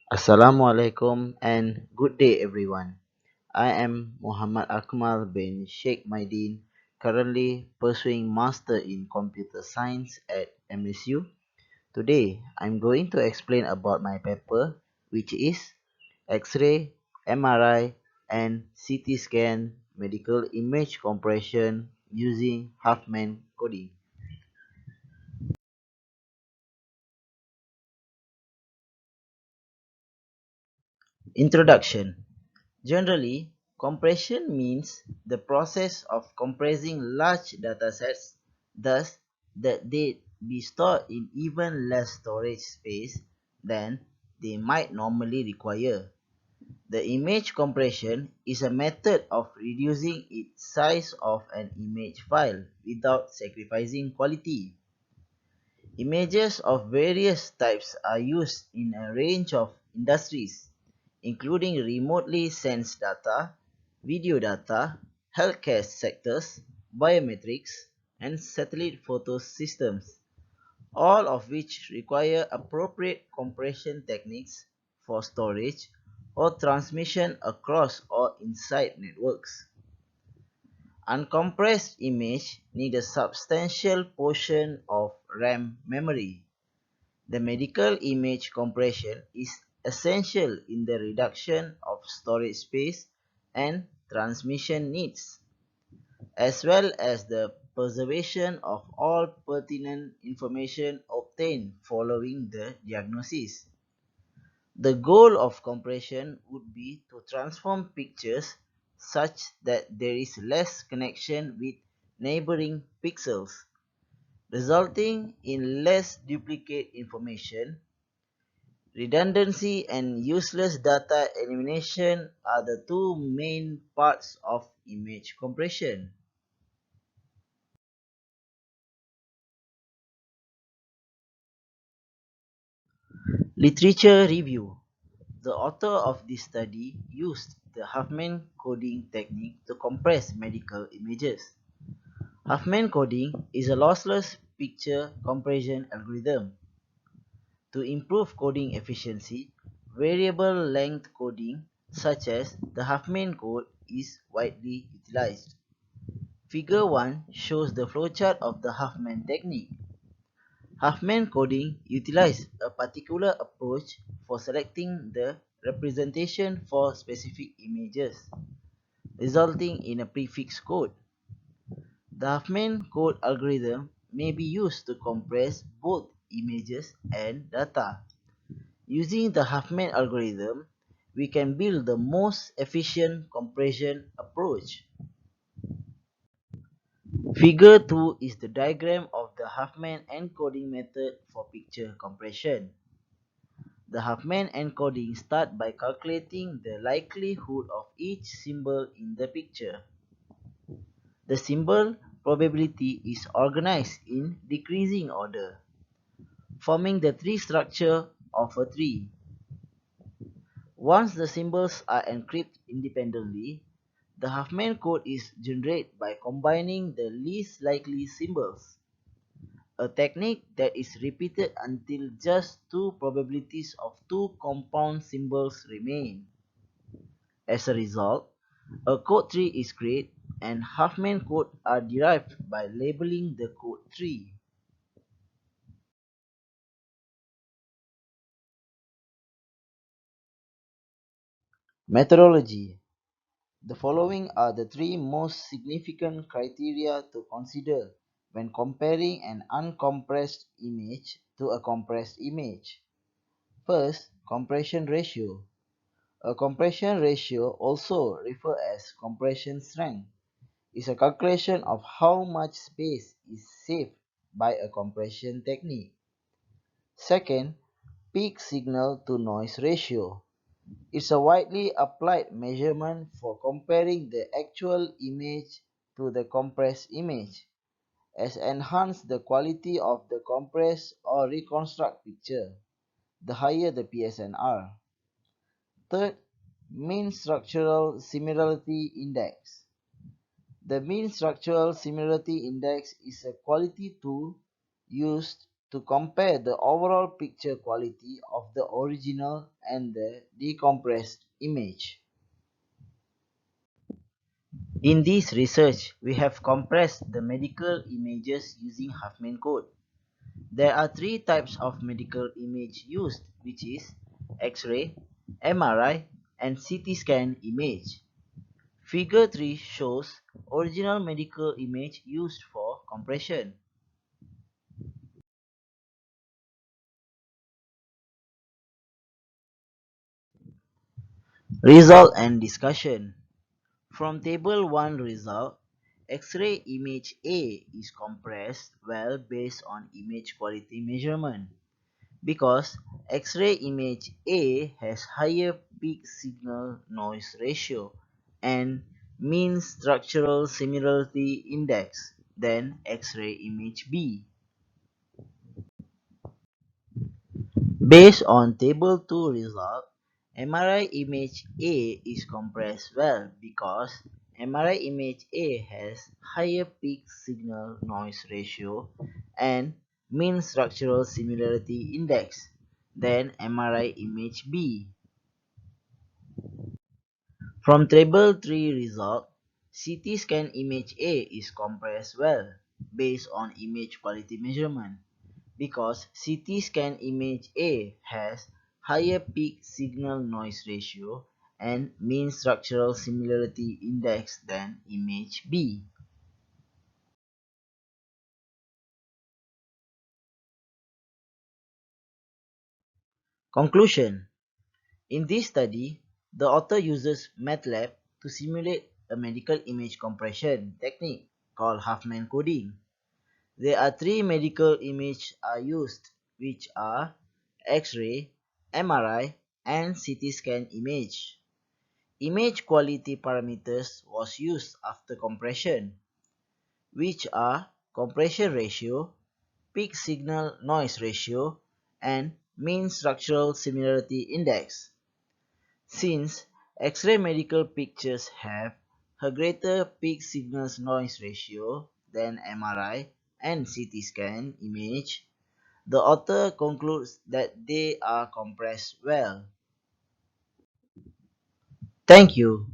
Assalamualaikum and good day everyone. I am Muhammad Akmal bin Sheikh Maidin, currently pursuing Master in Computer Science at MSU. Today, I'm going to explain about my paper, which is X-ray, MRI, and CT scan medical image compression using Huffman coding. Introduction. Generally, compression means the process of compressing large datasets, thus that they be stored in even less storage space than they might normally require. The image compression is a method of reducing its size of an image file without sacrificing quality. Images of various types are used in a range of industries, including remotely sensed data, video data, healthcare sectors, biometrics, and satellite photo systems, all of which require appropriate compression techniques for storage or transmission across or inside networks. Uncompressed image need a substantial portion of RAM memory. The medical image compression is essential in the reduction of storage space and transmission needs, as well as the preservation of all pertinent information obtained following the diagnosis. The goal of compression would be to transform pictures such that there is less connection with neighboring pixels, resulting in less duplicate information. Redundancy and useless data elimination are the two main parts of image compression. Literature review. The author of this study used the Huffman coding technique to compress medical images. Huffman coding is a lossless picture compression algorithm. To improve coding efficiency, variable length coding such as the Huffman code is widely utilized. Figure 1 shows the flowchart of the Huffman technique. Huffman coding utilizes a particular approach for selecting the representation for specific images, resulting in a prefix code. The Huffman code algorithm may be used to compress both images and data. Using the Huffman algorithm, we can build the most efficient compression approach. Figure 2 is the diagram of the Huffman encoding method for picture compression. The Huffman encoding starts by calculating the likelihood of each symbol in the picture. The symbol probability is organized in decreasing order, forming the tree structure of a tree. Once the symbols are encrypted independently, the Huffman code is generated by combining the least likely symbols, a technique that is repeated until just two probabilities of two compound symbols remain. As a result, a code tree is created and Huffman codes are derived by labeling the code tree. Methodology. The following are the three most significant criteria to consider when comparing an uncompressed image to a compressed image. First, compression ratio. A compression ratio, also referred as compression strength, is a calculation of how much space is saved by a compression technique. Second, peak signal to noise ratio is a widely applied measurement for comparing the actual image to the compressed image, as enhance the quality of the compressed or reconstruct picture, the higher the PSNR. Third, mean structural similarity index. The mean structural similarity index is a quality tool used to compare the overall picture quality of the original and the decompressed image. In this research, we have compressed the medical images using Huffman code. There are three types of medical image used, which is X-ray, MRI, and CT scan image. Figure 3 shows original medical image used for compression. Result and discussion. From table 1 result, X-ray image A is compressed well based on image quality measurement because X-ray image A has higher peak signal noise ratio and mean structural similarity index than X-ray image B. Based on table 2 result, MRI image A is compressed well because MRI image A has higher peak signal noise ratio and mean structural similarity index than MRI image B. From table 3 result, CT scan image A is compressed well based on image quality measurement because CT scan image A has higher peak signal noise ratio and mean structural similarity index than image B. Conclusion. In this study, the author uses MATLAB to simulate a medical image compression technique called Huffman coding. There are three medical images are used, which are X-ray, MRI, and CT scan image. Image quality parameters was used after compression, which are compression ratio, peak signal noise ratio, and mean structural similarity index. Since X-ray medical pictures have a greater peak signal noise ratio than MRI and CT scan image, the author concludes that they are compressed well. Thank you.